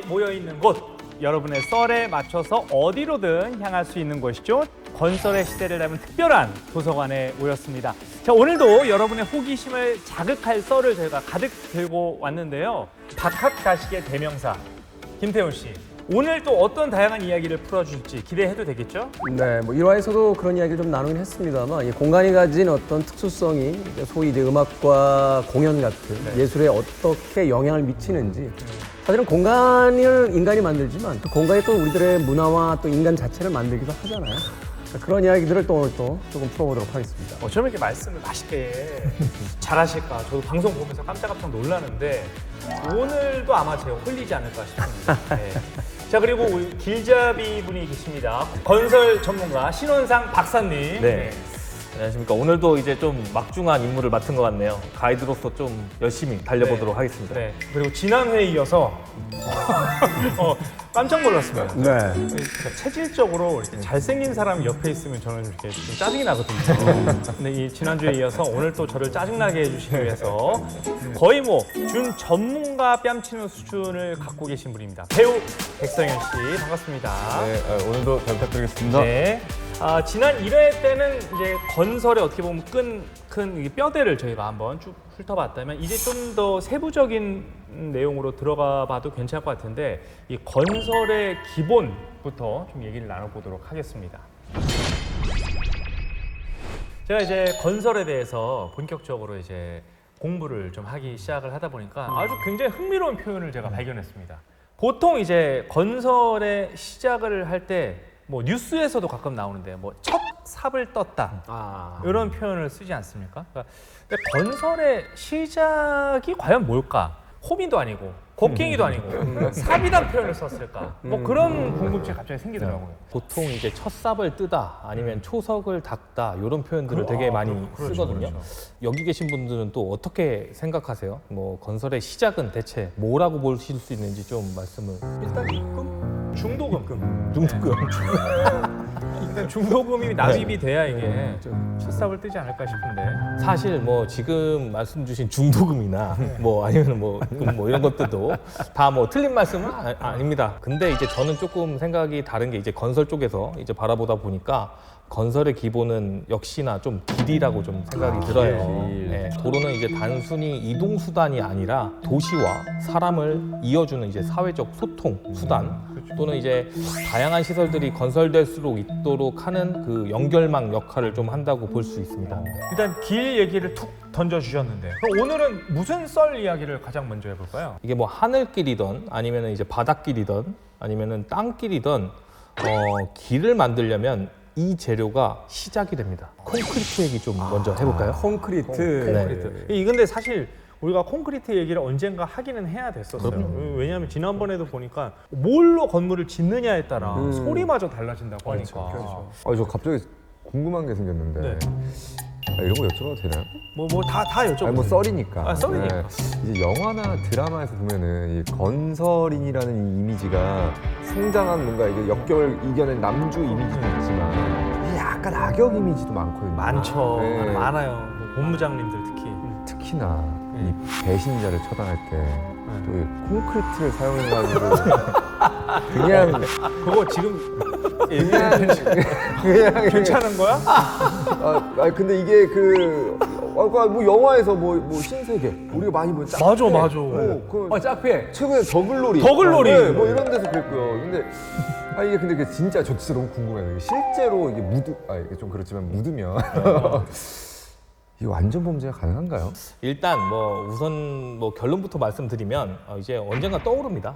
모여있는 곳, 여러분의 썰에 맞춰서 어디로든 향할 수 있는 곳이죠. 건설의 시대를 담은 특별한 도서관에 모였습니다. 자, 오늘도 여러분의 호기심을 자극할 썰을 저희가 가득 들고 왔는데요. 박학다식의 대명사 김태훈 씨, 오늘 또 어떤 다양한 이야기를 풀어줄지 기대해도 되겠죠? 네, 뭐 1화에서도 그런 이야기를 좀 나누긴 했습니다만 이 공간이 가진 어떤 특수성이 이제 소위 이제 음악과 공연 같은 예술에 어떻게 영향을 미치는지 사실은 공간을 인간이 만들지만 그 공간이 또 우리들의 문화와 또 인간 자체를 만들기도 하잖아요. 그런 이야기들을 또 오늘 또 조금 풀어보도록 하겠습니다. 어쩜 이렇게 말씀을 맛있게 잘하실까? 저도 방송 보면서 깜짝깜짝 놀라는데 오늘도 아마 제가 홀리지 않을까 싶습니다. 네. 자, 그리고 우리 길잡이 분이 계십니다. 건설 전문가 신원상 박사님. 네. 안녕하십니까. 오늘도 이제 좀 막중한 임무를 맡은 것 같네요. 가이드로서 좀 열심히 달려보도록 하겠습니다. 네. 그리고 지난 회에 이어서 깜짝 놀랐습니다. 네. 그러니까 체질적으로 이렇게 잘생긴 사람이 옆에 있으면 저는 이렇게 좀 짜증이 나거든요. 근데 이 지난주에 이어서 오늘 또 저를 짜증나게 해주시기 위해서 거의 뭐 준 전문가 뺨치는 수준을 갖고 계신 분입니다. 배우 백성현 씨, 반갑습니다. 네, 오늘도 잘 부탁드리겠습니다. 네. 지난 1회 때는 이제 건설에 어떻게 보면 큰 뼈대를 저희가 한번 쭉 훑어봤다면 이제 좀 더 세부적인 내용으로 들어가 봐도 괜찮을 것 같은데 이 건설의 기본부터 좀 얘기를 나눠보도록 하겠습니다. 제가 이제 건설에 대해서 본격적으로 이제 공부를 좀 하기 시작을 하다 보니까 아주 굉장히 흥미로운 표현을 제가 발견했습니다. 보통 이제 건설의 시작을 할 때 뭐 뉴스에서도 가끔 나오는데 뭐 첫 삽을 떴다 이런 표현을 쓰지 않습니까? 그러니까 건설의 시작이 과연 뭘까? 호미도 아니고 곡괭이도 아니고 삽이란 표현을 썼을까? 뭐 그런 궁금증이 갑자기 생기더라고요. 보통 이제 첫 삽을 뜨다 아니면 초석을 닦다 이런 표현들을 되게 많이 쓰거든요. 여기 계신 분들은 또 어떻게 생각하세요? 뭐 건설의 시작은 대체 뭐라고 보실 수 있는지 좀 말씀을. 일단 입금, 중도금. 중도금. 일단 중도금이 납입이 돼야 이게 첫 삽을 뜨지 않을까 싶은데. 사실 뭐 지금 말씀 주신 중도금이나 뭐 아니면 뭐 입금 뭐 이런 것들도 다 뭐 틀린 말씀은 아닙니다. 근데 이제 저는 조금 생각이 다른 게 이제 건설 쪽에서 이제 바라보다 보니까 건설의 기본은 역시나 좀 길이라고 좀 생각이 들어요. 네, 도로는 이제 단순히 이동 수단이 아니라 도시와 사람을 이어주는 이제 사회적 소통 수단 또는 이제 다양한 시설들이 건설될수록 있도록 하는 그 연결망 역할을 좀 한다고 볼 수 있습니다. 일단 길 얘기를 툭 던져주셨는데 그럼 오늘은 무슨 썰 이야기를 가장 먼저 해볼까요? 이게 뭐 하늘길이든 아니면 이제 바닷길이든 아니면은 땅길이든 길을 만들려면 이 재료가 시작이 됩니다. 콘크리트 얘기 좀 먼저 해볼까요? 콘크리트. 콘크리트. 이 근데 사실 우리가 콘크리트 얘기를 언젠가 하기는 해야 됐었어요. 왜냐하면 지난번에도 보니까 뭘로 건물을 짓느냐에 따라 소리마저 달라진다고 하니까. 저 갑자기 궁금한 게 생겼는데 네. 이런 거 여쭤봐도 되나요? 뭐 다 여쭤보세요. 아니, 뭐 썰이니까. 썰이니까. 이제 영화나 드라마에서 보면은 이 건설인이라는 이 이미지가 성장한 뭔가 이게 역경을 이겨낸 남주 이미지도 있지만 이게 약간 악역 이미지도 많거든요. 많죠. 네. 많아요. 뭐 본부장님들 특히. 특히나 이 배신자를 처단할 때 또 이 콘크리트를 사용해가지고 그냥 그거 지금 그냥 괜찮은 거야? 근데 이게 뭐 영화에서 뭐 신세계 우리가 많이 본 짝패. 맞아. 짝패. 최근에 더글로리 더글로리. 뭐 이런 데서 그랬고요. 근데 이게 근데 진짜 저 진짜 너무 궁금해요. 이게 실제로 이게 이게 좀 그렇지만 묻으면 이게 완전 범죄가 가능한가요? 일단 뭐 우선 뭐 결론부터 말씀드리면 이제 언젠가 떠오릅니다.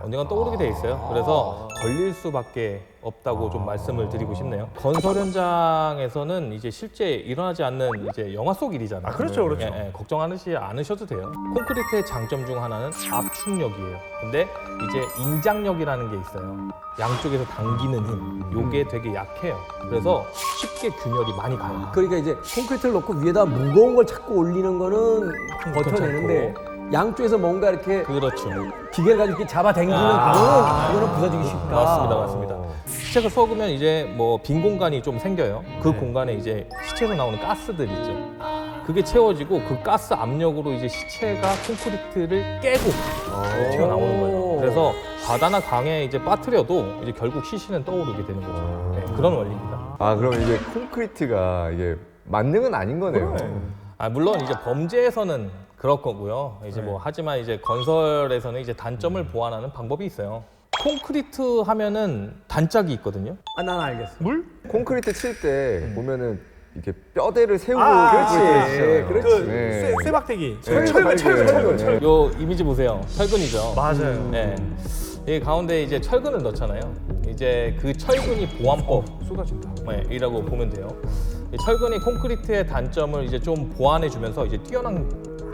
언젠가 떠오르게 돼 있어요. 그래서 걸릴 수밖에 없다고 좀 말씀을 드리고 싶네요. 건설 현장에서는 이제 실제 일어나지 않는 이제 영화 속 일이잖아요. 그렇죠. 걱정하지 않으셔도 돼요. 콘크리트의 장점 중 하나는 압축력이에요. 근데 이제 인장력이라는 게 있어요. 양쪽에서 당기는 힘. 요게 되게 약해요. 그래서 쉽게 균열이 많이 가요. 그러니까 이제 콘크리트를 놓고 위에다 무거운 걸 자꾸 올리는 거는 버텨내는데 양쪽에서 뭔가 이렇게 그렇죠. 기계를 가지고 이렇게 잡아당기는 그거는 부서지기 쉽다. 맞습니다. 시체가 썩으면 이제 뭐 빈 공간이 좀 생겨요. 그 공간에 이제 시체에서 나오는 가스들 있죠. 그게 채워지고 그 가스 압력으로 이제 시체가 콘크리트를 깨고 튀어나오는 거예요. 그래서 바다나 강에 이제 빠뜨려도 이제 결국 시신은 떠오르게 되는 거죠. 네, 그런 원리입니다. 아 그럼 이게 콘크리트가 이게 만능은 아닌 거네요. 물론 이제 범죄에서는 그럴 거고요. 이제 뭐 하지만 이제 건설에서는 이제 단점을 보완하는 방법이 있어요. 콘크리트 하면은 단짝이 있거든요. 아, 난 알겠어. 물? 콘크리트 칠 때 보면은 이렇게 뼈대를 세우고 그렇지. 그렇지. 그 쇠박대기. 철근. 요 이미지 보세요. 철근이죠. 맞아요. 네. 이 가운데 이제 철근을 넣잖아요. 이제 그 철근이 보완법 쏟아진다. 이라고 보면 돼요. 이 철근이 콘크리트의 단점을 이제 좀 보완해주면서 이제 뛰어난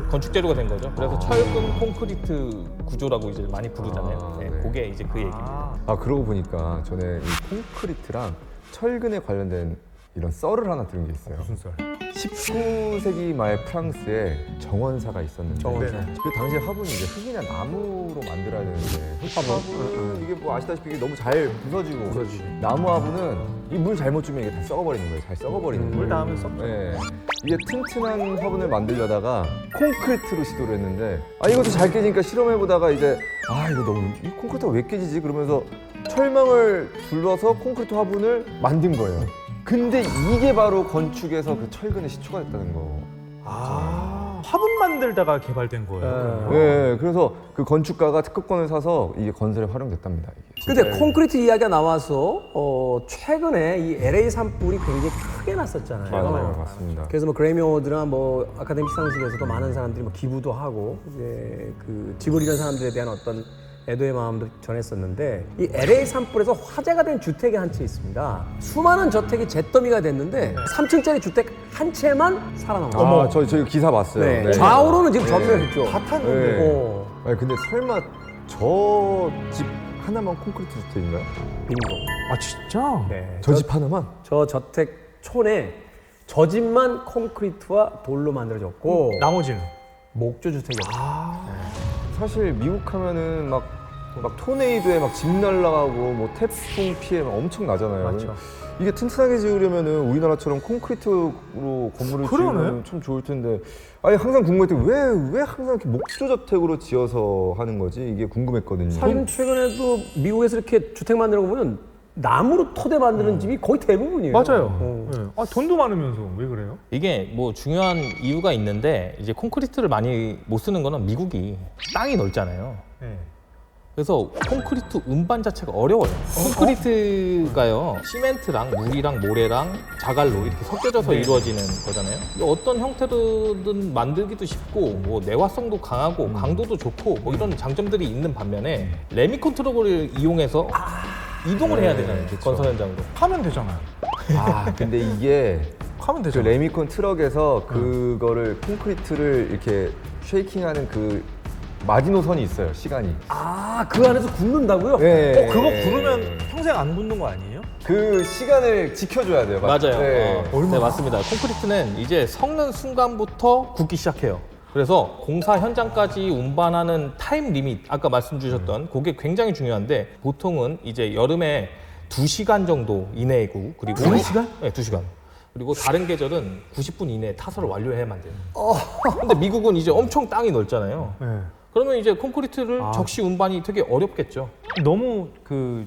건축 재료가 된 거죠. 그래서 철근 콘크리트 구조라고 이제 많이 부르잖아요. 네, 네. 그게 이제 그 얘기입니다. 아 그러고 보니까 전에 이 콘크리트랑 철근에 관련된 이런 썰을 하나 들은 게 있어요. 무슨 썰? 19세기 말 프랑스에 정원사가 있었는데 정원사. 그 당시에 화분이 이제 흙이나 나무로 만들어야 되는데 흙화분 이게 뭐 아시다시피 이게 너무 잘 부서지고 나무 화분은 이 물 잘못 주면 이게 다 썩어버리는 거예요. 잘 썩어버리는 거예요. 물 닿으면 썩죠. 네. 이게 튼튼한 화분을 만들려다가 콘크리트로 시도를 했는데 아 이것도 잘 깨지니까 실험해보다가 이제 아 이거 너무 이 콘크리트가 왜 깨지지? 그러면서 철망을 둘러서 콘크리트 화분을 만든 거예요. 근데 이게 바로 건축에서 그 철근의 시초가 됐다는 거. 화분 만들다가 개발된 거예요. 네, 그래서 그 건축가가 특허권을 사서 이게 건설에 활용됐답니다. 이게. 근데 콘크리트 이야기가 나와서 최근에 이 LA 산불이 굉장히 크게 났었잖아요. 맞아요, 맞습니다. 그래서 뭐 그래미 어워드나 뭐 아카데미 시상식에서도 많은 사람들이 뭐 기부도 하고 이제 그 집을 잃은 사람들에 대한 어떤 애도의 마음도 전했었는데 이 LA 산불에서 화제가 된 주택이 한 채 있습니다. 수많은 저택이 잿더미가 됐는데 3층짜리 주택 한 채만 살아남았어요. 아, 저 기사 봤어요. 네. 네. 좌우로는 지금 전멸했죠. 다 탔는데. 네. 아니 근데 설마 저 집 하나만 콘크리트 주택인가요? 빙고. 아 진짜? 네. 저 집 하나만? 저 저택촌에 저 집만 콘크리트와 돌로 만들어졌고 나머지는? 목조 주택이었어요. 사실 미국 하면은 막 토네이도에 막 집 날라가고 뭐 태풍 피해 막 엄청 나잖아요. 맞죠. 이게 튼튼하게 지으려면은 우리나라처럼 콘크리트로 건물을 그러네. 지으면 참 좋을 텐데. 아니 항상 궁금했던 게 왜 항상 이렇게 목조 저택으로 지어서 하는 거지? 이게 궁금했거든요. 사실 최근에도 미국에서 이렇게 주택 만드는 거 보면 나무로 토대 만드는 집이 거의 대부분이에요. 맞아요. 네. 아, 돈도 많으면서 왜 그래요? 이게 뭐 중요한 이유가 있는데 이제 콘크리트를 많이 못 쓰는 거는 미국이 땅이 넓잖아요. 네. 그래서 콘크리트 운반 자체가 어려워요. 콘크리트가요, 시멘트랑 물이랑 모래랑 자갈로 이렇게 섞여져서 이루어지는 거잖아요. 어떤 형태로든 만들기도 쉽고, 뭐 내화성도 강하고, 강도도 좋고, 뭐 이런 장점들이 있는 반면에 레미콘 트럭을 이용해서 이동을 해야 되잖아요, 그 건설 현장으로. 하면 되잖아요. 아 근데 이게 하면 그 되잖아요. 레미콘 트럭에서 그거를 콘크리트를 이렇게 쉐이킹하는 그 마지노선이 있어요. 시간이. 그 안에서 굽는다고요? 네. 그거 부르면 평생 안 붙는 거 아니에요? 그 시간을 지켜줘야 돼요. 맞아요. 네. 네, 맞습니다. 콘크리트는 이제 섞는 순간부터 굳기 시작해요. 그래서 공사 현장까지 운반하는 타임 리밋, 아까 말씀 주셨던 그게 굉장히 중요한데 보통은 이제 여름에 2시간 정도 이내이고 그리고 2시간? 네, 2시간. 그리고 다른 계절은 90분 이내에 타설을 완료해야만 돼요. 근데 미국은 이제 엄청 땅이 넓잖아요. 네. 그러면 이제 콘크리트를 적시 운반이 되게 어렵겠죠. 너무 그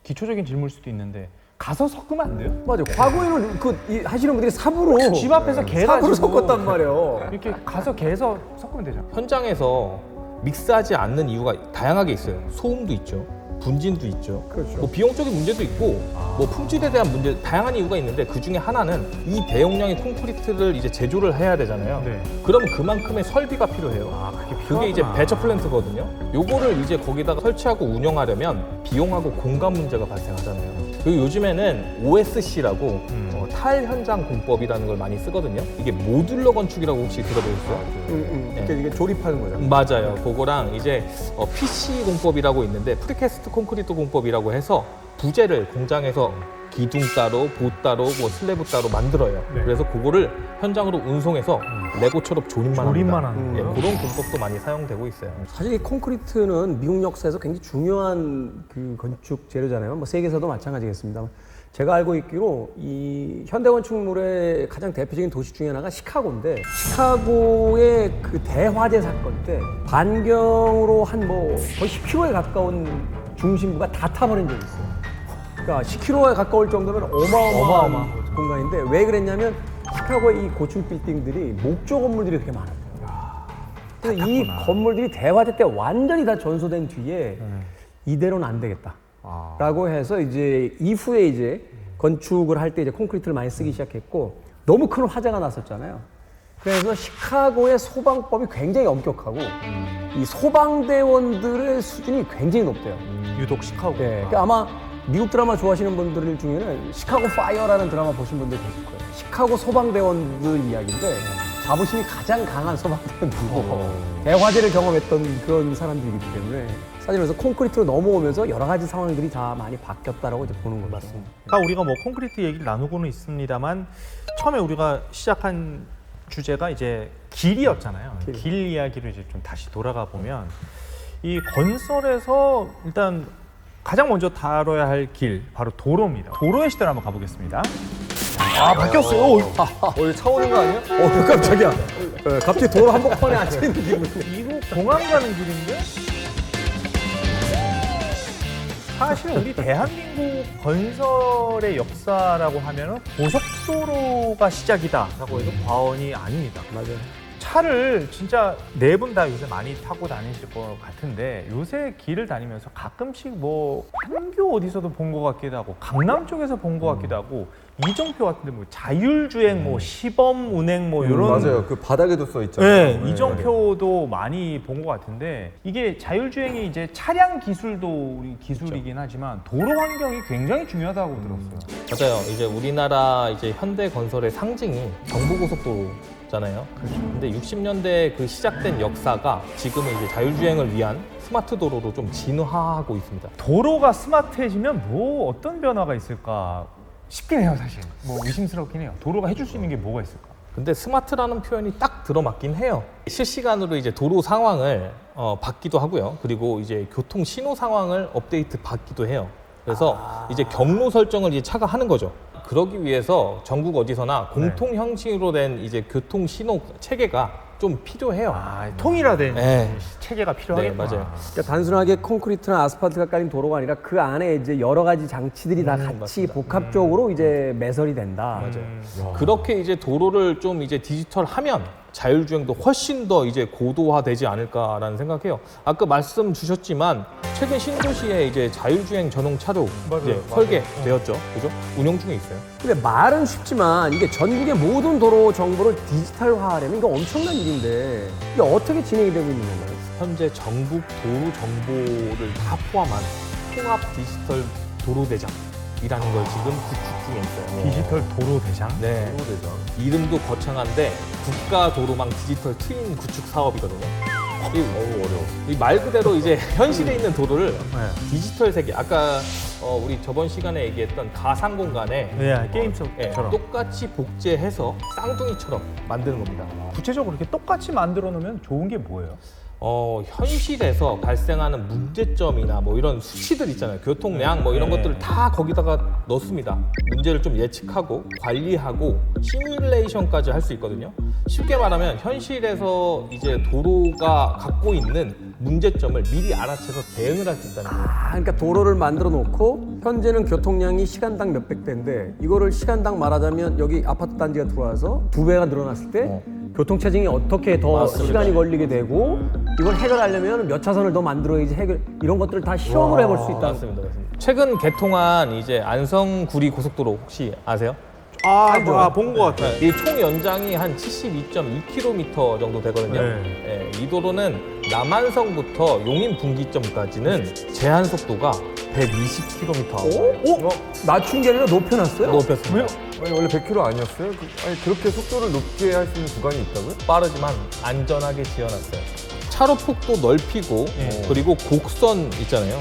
기초적인 질문일 수도 있는데 가서 섞으면 안 돼요? 맞아요. 과거에는 하시는 분들이 삽으로 집 앞에서 개 삽으로 가지고 섞었단 말이에요. 이렇게 가서 개서 섞으면 되잖아. 현장에서 믹스하지 않는 이유가 다양하게 있어요. 소음도 있죠. 분진도 있죠. 그렇죠. 뭐 비용적인 문제도 있고 뭐 품질에 대한 문제 다양한 이유가 있는데 그 중에 하나는 이 대용량의 콘크리트를 이제 제조를 해야 되잖아요. 네. 그러면 그만큼의 설비가 필요해요. 그게 이제 배처 플랜트거든요. 요거를 이제 거기다가 설치하고 운영하려면 비용하고 공간 문제가 발생하잖아요. 그리고 요즘에는 OSC라고 탈 현장 공법이라는 걸 많이 쓰거든요. 이게 모듈러 건축이라고 혹시 들어보셨어요? 그러니까 이게 조립하는 거죠. 맞아요. 그거랑 이제 PC 공법이라고 있는데 프리캐스트 콘크리트 공법이라고 해서 부재를 공장에서 기둥 따로, 보 따로, 뭐 슬래브 따로 만들어요. 네. 그래서 그거를 현장으로 운송해서 레고처럼 조립만 조립만 합니다. 하는 예, 거예요? 그런 공법도 많이 사용되고 있어요. 사실 이 콘크리트는 미국 역사에서 굉장히 중요한 그 건축 재료잖아요. 뭐 세계에서도 마찬가지겠습니다. 제가 알고 있기로 이 현대건축물의 가장 대표적인 도시 중에 하나가 시카고인데 시카고의 그 대화재 사건 때 반경으로 한 뭐 거의 10km에 가까운 중심부가 다 타버린 적이 있어요. 그러니까 10km에 가까울 정도면 어마어마한 공간인데 왜 그랬냐면 시카고의 이 고층 빌딩들이 목조 건물들이 그렇게 많았어요. 그래서 이 건물들이 대화재 때 완전히 다 전소된 뒤에 이대로는 안 되겠다. 라고 해서 이제 이후에 이제 건축을 할 때 이제 콘크리트를 많이 쓰기 시작했고 너무 큰 화재가 났었잖아요. 그래서 시카고의 소방법이 굉장히 엄격하고 이 소방대원들의 수준이 굉장히 높대요. 유독 시카고. 네, 그러니까 아마 미국 드라마 좋아하시는 분들 중에는 시카고 파이어라는 드라마 보신 분들 계실 거예요. 시카고 소방대원들 이야기인데 자부심이 가장 강한 소방대원들이고 대화재를 경험했던 그런 사람들이기 때문에 사실 그래서 콘크리트로 넘어오면서 여러 가지 상황들이 다 많이 바뀌었다라고 이제 보는 것 같습니다. 아까 우리가 뭐 콘크리트 얘기를 나누고는 있습니다만 처음에 우리가 시작한 주제가 이제 길이었잖아요. 길 이야기를 이제 좀 다시 돌아가 보면 이 건설에서 일단 가장 먼저 다뤄야 할 길 바로 도로입니다. 도로의 시대로 한번 가보겠습니다. 아 바뀌었어요. 이거 차 오는 거 아니야? 깜짝이야. 갑자기 도로 한복판에 앉아있는 기분이. 이거 공항 가는 길인데? 사실 우리 대한민국 건설의 역사라고 하면 고속도로가 시작이다라고 해도 과언이 아닙니다. 맞아요. 차를 진짜 네 분 다 요새 많이 타고 다니실 것 같은데 요새 길을 다니면서 가끔씩 뭐 판교 어디서도 본 것 같기도 하고 강남 쪽에서 본 것 같기도 하고 이정표 같은데 뭐 자율주행 뭐 시범 운행 뭐 이런 맞아요. 그 바닥에도 써 있잖아요. 네, 이정표도 많이 본 것 같은데 이게 자율주행이 이제 차량 기술도 우리 기술이긴 하지만 도로 환경이 굉장히 중요하다고 들었어요. 맞아요. 이제 우리나라 이제 현대 건설의 상징이 경부고속도로잖아요. 근데 60년대 그 시작된 역사가 지금은 이제 자율주행을 위한 스마트 도로로 좀 진화하고 있습니다. 도로가 스마트해지면 뭐 어떤 변화가 있을까 싶긴 해요, 사실. 뭐 의심스럽긴 해요. 도로가 해줄 수 있는 게 뭐가 있을까? 근데 스마트라는 표현이 딱 들어맞긴 해요. 실시간으로 이제 도로 상황을 받기도 하고요. 그리고 이제 교통 신호 상황을 업데이트 받기도 해요. 그래서 이제 경로 설정을 이제 차가 하는 거죠. 그러기 위해서 전국 어디서나 공통 형식으로 된 이제 교통 신호 체계가 좀 필요해요. 아, 통일화된 네. 체계가 필요하겠다. 네, 맞아요. 그러니까 단순하게 콘크리트나 아스팔트가 깔린 도로가 아니라 그 안에 이제 여러 가지 장치들이 다 같이 맞습니다. 복합적으로 이제 매설이 된다. 그렇게 이제 도로를 좀 이제 디지털하면 자율주행도 훨씬 더 이제 고도화되지 않을까라는 생각해요. 아까 말씀 주셨지만 최근 신도시에 이제 자율주행 전용 차로 이제 설계되었죠, 그죠? 운영 중에 있어요. 근데 말은 쉽지만 이게 전국의 모든 도로 정보를 디지털화하려면 이거 엄청난 일인데 이게 어떻게 진행이 되고 있는 건가요? 현재 전국 도로 정보를 다 포함한 통합 디지털 도로대장이라는 걸 지금 구축 중에 있어요. 디지털 도로 대장? 네. 이름도 거창한데 국가도로망 디지털 트윈 구축 사업이거든요. 어려워. 이 말 그대로 이제 현실에 있는 도로를 디지털 세계, 아까 우리 저번 시간에 얘기했던 가상 공간에 네, 게임 속처럼. 똑같이 복제해서 쌍둥이처럼 만드는 겁니다. 구체적으로 이렇게 똑같이 만들어 놓으면 좋은 게 뭐예요? 현실에서 발생하는 문제점이나 뭐 이런 수치들 있잖아요. 교통량 뭐 이런 것들을 다 거기다가 넣습니다. 문제를 좀 예측하고 관리하고 시뮬레이션까지 할 수 있거든요. 쉽게 말하면 현실에서 이제 도로가 갖고 있는 문제점을 미리 알아채서 대응을 할 수 있다는 거예요. 그러니까 도로를 만들어 놓고 현재는 교통량이 시간당 몇백 대인데 이거를 시간당 말하자면 여기 아파트 단지가 들어와서 2배가 늘어났을 때 교통 체증이 어떻게 더 맞습니다. 시간이 걸리게 되고 이걸 해결하려면 몇 차선을 더 만들어야지 해결 이런 것들을 다 시험으로 해볼 수 있다는 거예요. 맞습니다. 최근 개통한 이제 안성구리 고속도로 혹시 아세요? 본 것 같아요. 이 총 연장이 한 72.2km 정도 되거든요. 네. 이 도로는 남한성부터 용인 분기점까지는 제한 속도가 120km. 낮춘 게 아니라 높여놨어요? 높였습니다. 아니 원래 100km 아니었어요? 아니 그렇게 속도를 높게 할 수 있는 구간이 있다고요? 빠르지만 안전하게 지어놨어요. 차로 폭도 넓히고 그리고 곡선 있잖아요.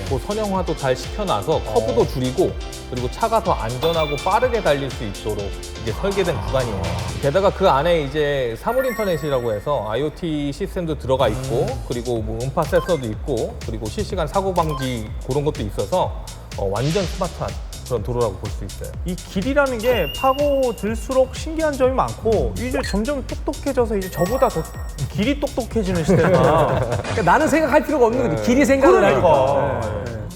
그 선형화도 잘 시켜놔서 커브도 줄이고 그리고 차가 더 안전하고 빠르게 달릴 수 있도록 이제 설계된 구간이에요. 게다가 그 안에 이제 사물 인터넷이라고 해서 IoT 시스템도 들어가 있고 그리고 뭐 음파 센서도 있고 그리고 실시간 사고 방지 그런 것도 있어서 완전 스마트한 그런 도로라고 볼 수 있어요. 이 길이라는 게 파고들수록 신기한 점이 많고 이제 점점 똑똑해져서 이제 저보다 더 길이 똑똑해지는 시대가 그러니까 나는 생각할 필요가 없는 거지. 길이 생각을 하니까. 그러니까.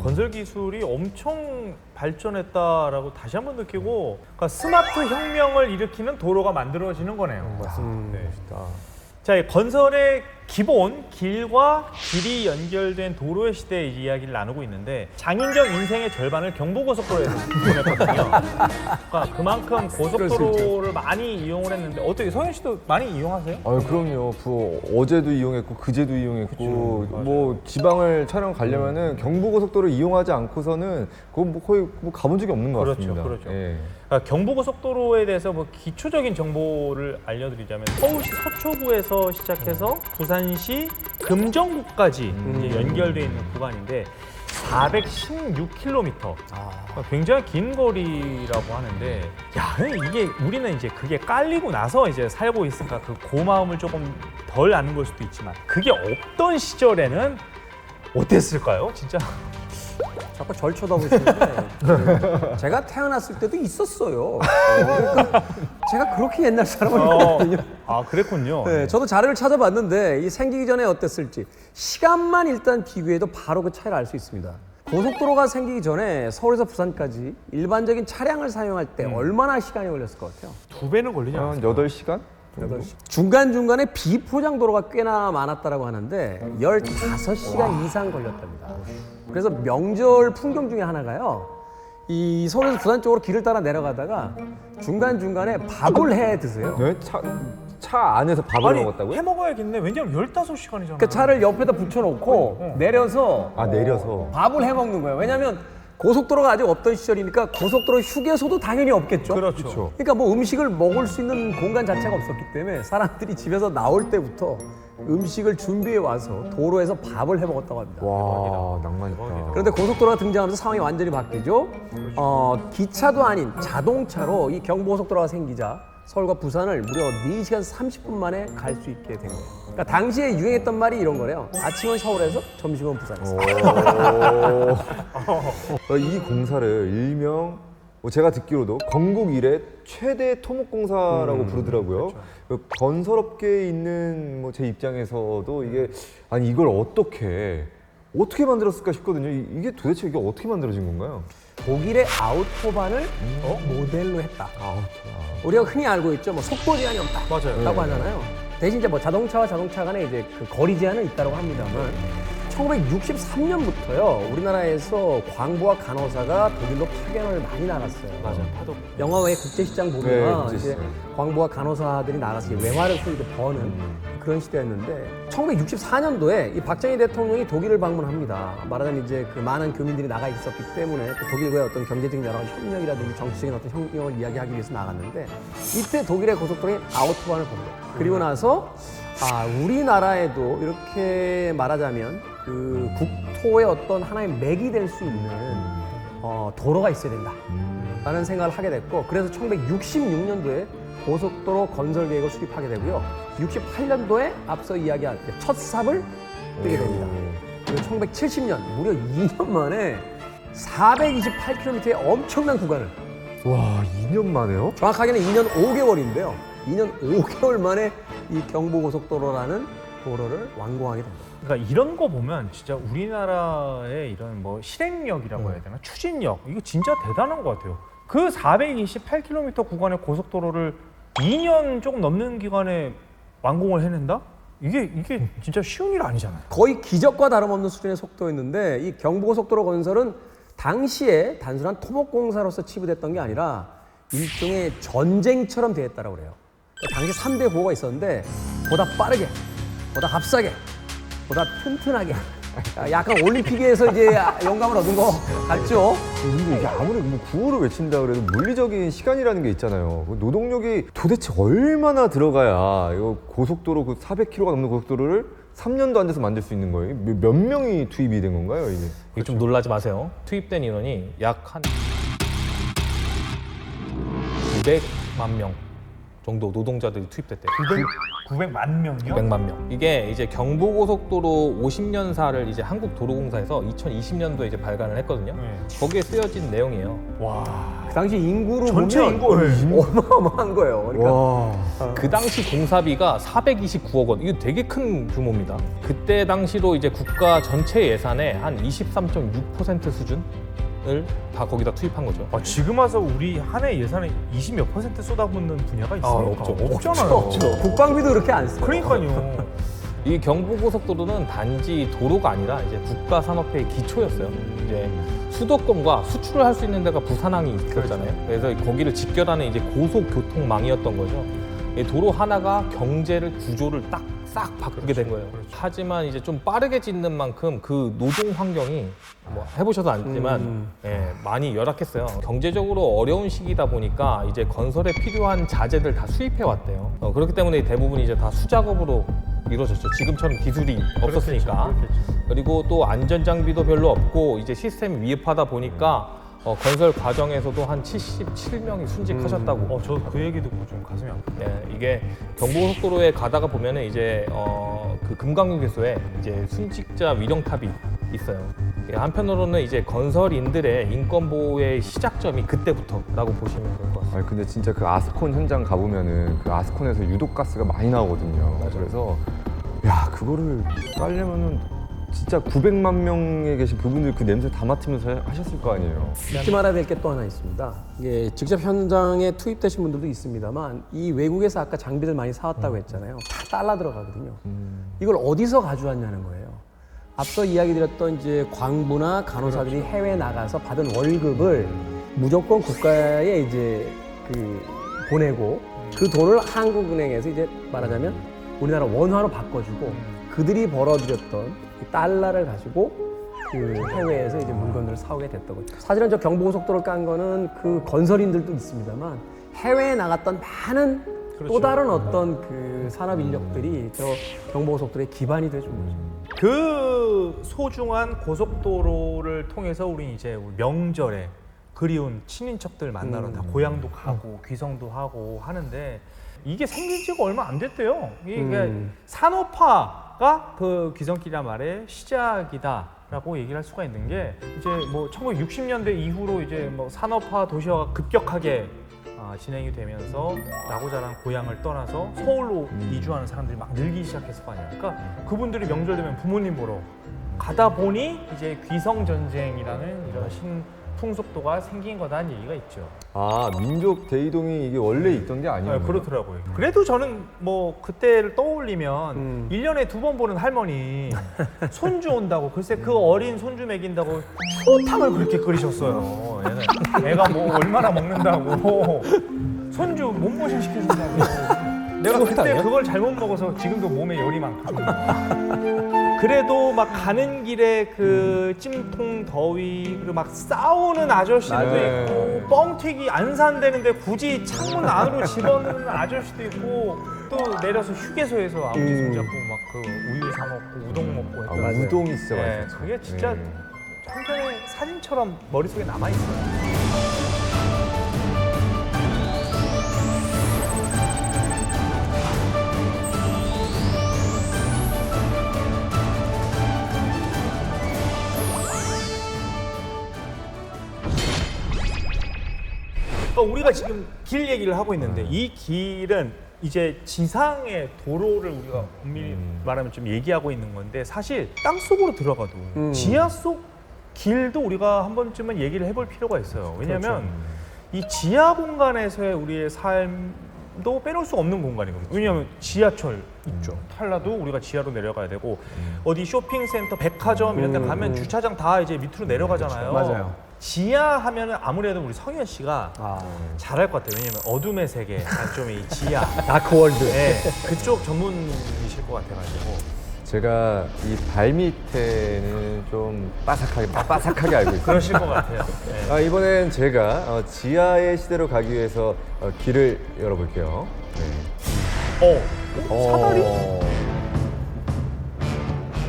건설 기술이 엄청 발전했다라고 다시 한번 느끼고 그러니까 스마트 혁명을 일으키는 도로가 만들어지는 거네요. 맞습니다. 네. 자, 이 건설의 기본 길과 길이 연결된 도로의 시대의 이야기를 나누고 있는데 장윤정 인생의 절반을 경부고속도로에서 보냈거든요. 그러니까 그만큼 고속도로를 많이 이용을 했는데 어떻게 성현 씨도 많이 이용하세요? 아 그럼요. 어제도 이용했고 그제도 이용했고 뭐 지방을 촬영 가려면은 경부고속도로 이용하지 않고서는 그거 뭐 거의 뭐 가본 적이 없는 것 그렇죠, 같습니다. 그렇죠. 예. 그러니까 경부고속도로에 대해서 뭐 기초적인 정보를 알려드리자면 서울시 서초구에서 시작해서 부산시 금정구까지 이제 연결되어 있는 구간인데 416km. 그러니까 굉장히 긴 거리라고 하는데, 야, 이게 우리는 이제 그게 깔리고 나서 이제 살고 있으니까 그 고마움을 조금 덜 아는 걸 수도 있지만 그게 없던 시절에는 어땠을까요, 진짜? 자꾸 절 쳐다보시는데 제가 태어났을 때도 있었어요. 그러니까 제가 그렇게 옛날 사람은 아니거든요. 아, 그랬군요. 네, 저도 자료를 찾아봤는데 이 생기기 전에 어땠을지 시간만 일단 비교해도 바로 그 차이를 알 수 있습니다. 고속도로가 생기기 전에 서울에서 부산까지 일반적인 차량을 사용할 때 얼마나 시간이 걸렸을 것 같아요? 2배는 걸리지 한 않았어요? 8시간? 중간중간에 비포장 도로가 꽤나 많았다라고 하는데 15시간 이상 걸렸답니다. 그래서 명절 풍경 중에 하나가요. 이 서울에서 부산 쪽으로 길을 따라 내려가다가 중간중간에 밥을 해 드세요. 네? 차 안에서 밥을 먹었다고요? 해 먹어야겠네. 왜냐면 15시간이잖아. 그 차를 옆에다 붙여놓고 내려서 아 내려서. 밥을 해 먹는 거예요. 왜냐하면 고속도로가 아직 없던 시절이니까 고속도로 휴게소도 당연히 없겠죠. 그렇죠. 그러니까 뭐 음식을 먹을 수 있는 공간 자체가 없었기 때문에 사람들이 집에서 나올 때부터 음식을 준비해 와서 도로에서 밥을 해 먹었다고 합니다. 와 낭만있다. 그런데 고속도로가 등장하면서 상황이 완전히 바뀌죠. 기차도 아닌 자동차로 이 경부고속도로가 생기자 서울과 부산을 무려 4시간 30분 만에 갈 수 있게 된 거예요. 그러니까 당시에 유행했던 말이 이런 거래요. 아침은 서울에서, 점심은 부산에서. 이 공사를 일명 제가 듣기로도 건국 이래 최대 토목공사라고 부르더라고요. 그 건설업계에 있는 제 입장에서도 이게 아니 이걸 어떻게 만들었을까 싶거든요. 이게 도대체 이게 어떻게 만들어진 건가요? 독일의 아우토반을 모델로 했다. 우리가 흔히 알고 있죠. 뭐 속도 제한이 없다라고 맞아요. 하잖아요. 대신 이제 뭐 자동차와 자동차 간에 이제 그 거리 제한은 있다고 합니다만 1963년부터요 우리나라에서 광부와 간호사가 독일로 파견을 많이 나갔어요. 맞아요. 파도. 영화의 국제시장 보면 네, 이제 국제시장. 광부와 간호사들이 나가서 이제 외화를 소위 버는 그런 시대였는데 1964년도에 이 박정희 대통령이 독일을 방문합니다. 말하자면 이제 그 많은 교민들이 나가 있었기 때문에 그 독일과의 어떤 경제적인 여러 가지 협력이라든지 정치적인 어떤 협력을 이야기하기 위해서 나갔는데 이때 독일의 고속도로에 아우토반을 본 거예요. 그리고 나서 우리나라에도 이렇게 말하자면 그 국토의 어떤 하나의 맥이 될 수 있는 도로가 있어야 된다라는 생각을 하게 됐고 그래서 1966년도에 고속도로 건설 계획을 수립하게 되고요. 68년도에 앞서 이야기한 첫 삽을 뜨게 됩니다. 그리고 1970년 무려 2년 만에 428km의 엄청난 구간을 와 2년 만에요? 정확하게는 2년 5개월인데요. 2년 5개월 만에 이 경부고속도로라는 도로를 완공하게 됩니다. 그러니까 이런 거 보면 진짜 우리나라의 이런 뭐 실행력이라고 해야 되나? 추진력. 이거 진짜 대단한 것 같아요. 그 428km 구간의 고속도로를 2년 조금 넘는 기간에 완공을 해낸다? 이게 진짜 쉬운 일 아니잖아요. 거의 기적과 다름없는 수준의 속도였는데 이 경부고속도로 건설은 당시에 단순한 토목공사로서 치부됐던 게 아니라 일종의 전쟁처럼 대했다고 그래요. 당시 3대 구호가 있었는데 보다 빠르게, 보다 값싸게, 보다 튼튼하게. 약간 올림픽에서 이제 영감을 얻은 거 같죠? 근데 이게 아무리 구호를 외친다 그래도 물리적인 시간이라는 게 있잖아요. 그 노동력이 도대체 얼마나 들어가야 이거 고속도로 그 400km가 넘는 고속도로를 3년도 안 돼서 만들 수 있는 거예요? 몇 명이 투입이 된 건가요, 이게? 이게 좀 놀라지 마세요. 투입된 인원이 약 한 200만 명 정도 노동자들이 투입됐대요. 900만 명이요? 900만 명. 이게 이제 경부고속도로 50년사를 이제 한국도로공사에서 2020년도에 이제 발간을 했거든요. 네. 거기에 쓰여진 내용이에요. 와. 그 당시 인구로 전체 보면 인구, 네. 어마어마한 거예요. 그러니까 와. 그 당시 공사비가 429억 원. 이거 되게 큰 규모입니다. 그때 당시로 이제 국가 전체 예산의 한 23.6% 수준을 다 거기다 투입한 거죠. 지금 와서 우리 한 해 예산에 20몇 % 쏟아붓는 분야가 있습니까? 없죠. 없잖아요. 없죠. 국방비도 그렇게 안 써요. 그러니까요. 이 경부고속도로는 단지 도로가 아니라 이제 국가 산업의 기초였어요. 이제 수도권과 수출을 할 수 있는 데가 부산항이 있었잖아요. 그래서 거기를 직결하는 이제 고속교통망이었던 거죠. 이 도로 하나가 경제를 구조를 딱 싹 바꾸게 된 거예요. 하지만 이제 좀 빠르게 짓는 만큼 그 노동 환경이 뭐 해보셔도 알지만 많이 열악했어요. 경제적으로 어려운 시기다 보니까 이제 건설에 필요한 자재들 다 수입해 왔대요. 그렇기 때문에 대부분 이제 다 수작업으로 이루어졌죠. 지금처럼 기술이 없었으니까. 그렇겠죠. 그리고 또 안전 장비도 별로 없고 이제 시스템이 미흡하다 보니까 건설 과정에서도 한 77명이 순직하셨다고. 저 그 얘기 듣고 좀 가슴이 아프다. 예, 이게 경부고속도로에 가다가 보면은 이제 그 금강휴게소에 이제 순직자 위령탑이 있어요. 예, 한편으로는 이제 건설인들의 인권 보호의 시작점이 그때부터라고 보시면 될 것 같습니다. 아니 근데 진짜 그 아스콘 현장 가보면은 그 아스콘에서 유독 가스가 많이 나오거든요. 그래서 야 그거를 깔려면은 진짜 900만 명에 계신 그분들 그 냄새 다 맡으면서 하셨을 거 아니에요. 잊지 말아야 될 게 또 하나 있습니다. 이게 직접 현장에 투입되신 분들도 있습니다만 이 외국에서 아까 장비들 많이 사왔다고 했잖아요. 다 달러 들어가거든요. 이걸 어디서 가져왔냐는 거예요. 앞서 이야기 드렸던 이제 광부나 간호사들이 해외 나가서 받은 월급을 무조건 국가에 이제 보내고 그 돈을 한국은행에서 이제 말하자면 우리나라 원화로 바꿔주고 그들이 벌어들였던 이 달러를 가지고 그 해외에서 이제 물건들을 사오게 됐던 거죠. 사실은 저 경부고속도로를 깐 거는 그 건설인들도 있습니다만 해외에 나갔던 많은 또 다른 어떤 그 산업 인력들이 저 경부고속도로의 기반이 돼준 거죠. 그 소중한 고속도로를 통해서 우리 이제 우리 명절에 그리운 친인척들 만나러 다 고향도 가고 귀성도 하고 하는데 이게 생긴 지가 얼마 안 됐대요. 이게 산업화가 그 귀성길이란 말의 시작이다라고 얘기를 할 수가 있는 게 이제 뭐 1960년대 이후로 이제 뭐 산업화 도시화가 급격하게 진행이 되면서 나고 자란 고향을 떠나서 서울로 이주하는 사람들이 막 늘기 시작했을 거 아니에요. 그러니까 그분들이 명절 되면 부모님 보러 가다 보니 이제 귀성 전쟁이라는 이런 풍속도가 생긴 거다는 얘기가 있죠. 아 민족 대이동이 이게 원래 있던 게 아니에요. 네, 그렇더라고요. 그래도 저는 뭐 그때를 떠올리면 1년에 2번 보는 할머니 손주 온다고 글쎄 그 어린 손주 먹인다고 추어탕을 그렇게 끓이셨어요. 얘는 애가 뭐 얼마나 먹는다고 손주 몸보신 시켜준다고. 내가 그때 추어탕이요? 그걸 잘못 먹어서 지금도 몸에 열이 많거든요. 그래도 막 가는 길에 그 찜통 더위 그리고 막 싸우는 아저씨도 맞아요. 있고 뻥튀기 안 산다는데 굳이 창문 안으로 집어넣는 아저씨도 있고 또 내려서 휴게소에서 아버지 손잡고 막 그 우유 사 먹고 우동 먹고 했던 아, 우동이 진짜 네, 맛있었죠. 그게 진짜 한편의 사진처럼 머릿속에 남아있어요. 우리가 지금 길 얘기를 하고 있는데 이 길은 이제 지상의 도로를 우리가 엄밀히 말하면 좀 얘기하고 있는 건데 사실 땅 속으로 들어가도 지하 속 길도 우리가 한 번쯤은 얘기를 해볼 필요가 있어요. 왜냐하면 이 지하 공간에서의 우리의 삶도 빼놓을 수 없는 공간이거든요. 왜냐하면 지하철 있죠. 탈라도 우리가 지하로 내려가야 되고 어디 쇼핑센터, 백화점 이런 데 가면 주차장 다 이제 밑으로 내려가잖아요. 맞아요. 지하 하면은 아무래도 우리 성현 씨가 잘할 것 같아요. 왜냐면 어둠의 세계, 좀 이 지하, 다크월드. 네, 그쪽 전문이실 것 같아가지고. 제가 이 발밑에는 좀 빠삭하게 알고 있어요. 그러실 것 같아요. 네. 이번엔 제가 지하의 시대로 가기 위해서 길을 열어볼게요. 네. 사다리?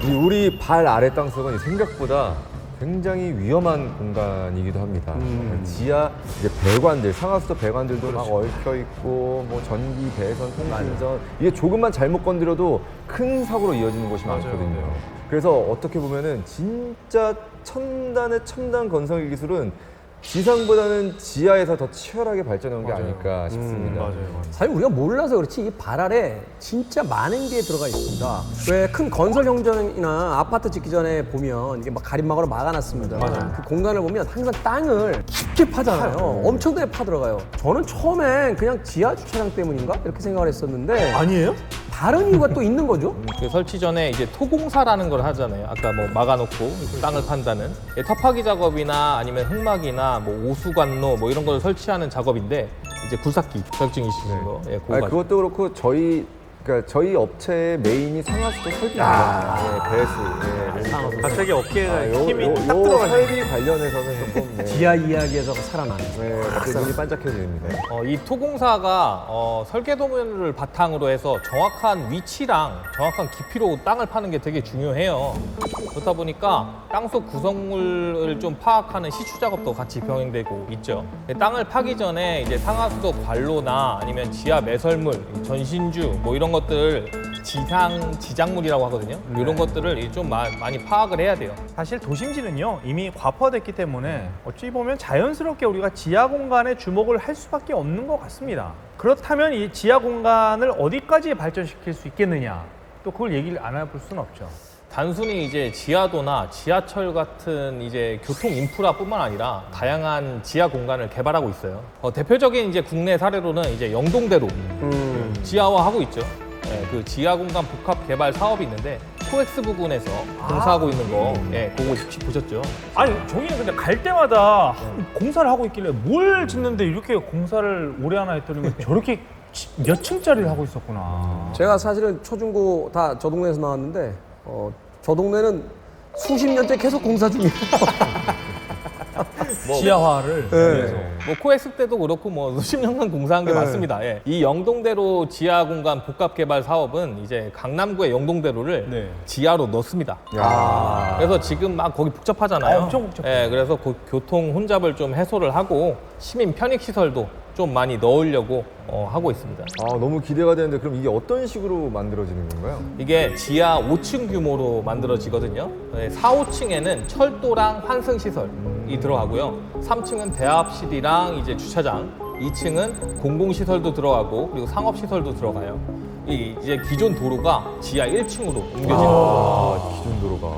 이 우리 발 아래 땅속은 생각보다 굉장히 위험한 공간이기도 합니다. 지하 이제 배관들, 상하수도 배관들도 막 얽혀 있고, 뭐 전기, 배선, 통신선 이게 조금만 잘못 건드려도 큰 사고로 이어지는 곳이 많거든요. 그래서 어떻게 보면은 진짜 첨단의 첨단 건설 기술은 지상보다는 지하에서 더 치열하게 발전한 게 아닐까 싶습니다. 사실 우리가 몰라서 그렇지 이 발 아래 진짜 많은 게 들어가 있습니다. 왜 큰 건설 현장이나 아파트 짓기 전에 보면 이게 막 가림막으로 막아놨습니다. 그 공간을 보면 항상 땅을 깊게 파잖아요. 엄청나게 파 들어가요. 저는 처음엔 그냥 지하 주차장 때문인가 이렇게 생각을 했었는데 아니에요? 다른 이유가 또 있는 거죠? 그 설치 전에 이제 토공사라는 걸 하잖아요. 아까 뭐 막아놓고 땅을 판다는 터파기 작업이나 아니면 흙막이나 뭐 오수관로 뭐 이런 걸 설치하는 작업인데 이제 굴삭기 자격증이시는 거. 예, 그거 아니, 가지고. 그것도 그렇고 저희 업체의 메인이 상하수도 설비입니다. 배수. 갑자기 어깨에 요 힘이 딱 들어가요. 설비 관련해서는 조금 지하 이야기에서 살아나는 갑자기 눈이 반짝해집니다. 이 토공사가 설계도면을 바탕으로 해서 정확한 위치랑 정확한 깊이로 땅을 파는 게 되게 중요해요. 그렇다 보니까 땅속 구성물을 좀 파악하는 시추 작업도 같이 병행되고 있죠. 땅을 파기 전에 이제 상하수도 관로나 아니면 지하 매설물, 전신주 뭐 이런 것들 지작물이라고 하거든요. 이런 것들을 좀 많이 파악을 해야 돼요. 사실 도심지는요 이미 과포화됐기 때문에 어찌 보면 자연스럽게 우리가 지하 공간에 주목을 할 수밖에 없는 것 같습니다. 그렇다면 이 지하 공간을 어디까지 발전시킬 수 있겠느냐, 또 그걸 얘기를 안 해볼 수는 없죠. 단순히 이제 지하도나 지하철 같은 이제 교통 인프라뿐만 아니라 다양한 지하 공간을 개발하고 있어요. 대표적인 이제 국내 사례로는 이제 영동대로 지하화하고 있죠. 예, 그 지하 공간 복합 개발 사업이 있는데 코엑스 부근에서 공사하고 있는 거, 그거 혹시 보셨죠? 아니 저희는 근데 갈 때마다 공사를 하고 있길래 뭘 짓는데 이렇게 공사를 오래 하나 했더니 저렇게 몇 층짜리를 하고 있었구나. 제가 사실은 초중고 다 저 동네에서 나왔는데 저 동네는 수십 년째 계속 공사 중이에요. 지하화를. 뭐 코엑스 때도 그렇고 뭐 수십 년간 공사한 게 맞습니다. 예. 이 영동대로 지하 공간 복합 개발 사업은 이제 강남구의 영동대로를 지하로 넣습니다. 그래서 지금 막 거기 복잡하잖아요. 엄청 복잡해요. 예, 그래서 그 교통 혼잡을 좀 해소를 하고 시민 편익 시설도 좀 많이 넣으려고 하고 있습니다. 너무 기대가 되는데 그럼 이게 어떤 식으로 만들어지는 건가요? 이게 지하 5층 규모로 만들어지거든요. 4, 5층에는 철도랑 환승 시설이 들어가고요. 3층은 대합실이랑 이제 주차장, 2층은 공공시설도 들어가고 그리고 상업시설도 들어가요. 이제 기존 도로가 지하 1층으로 옮겨지는 거죠. 기존 도로가.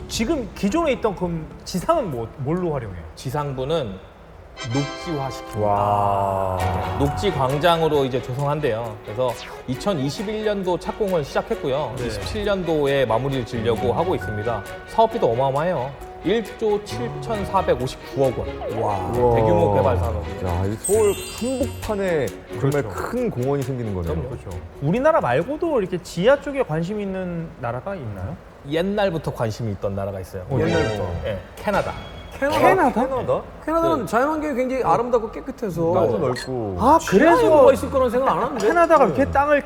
지금 기존에 있던 그 지상은 뭘로 활용해요? 지상부는 녹지화시킵니다. 와. 녹지 광장으로 이제 조성한대요. 그래서 2021년도 착공을 시작했고요. 27년도에 마무리를 지으려고 하고 있습니다. 사업비도 어마어마해요. 1조 7,459억 원. 와. 대규모 개발 산업이에요. 야, 이 서울 한복판에 정말 큰 공원이 생기는 거네요. 그렇죠. 우리나라 말고도 이렇게 지하 쪽에 관심 있는 나라가 있나요? 옛날부터 관심이 있던 나라가 있어요. 옛날부터. 예, 캐나다. 캐나다? 캐나다는 자연환경이 굉장히 아름답고 깨끗해서 땅도 넓고. 아 그래서 뭐가 있을 거라는 생각 안 하는데. 캐나다가 이렇게 땅을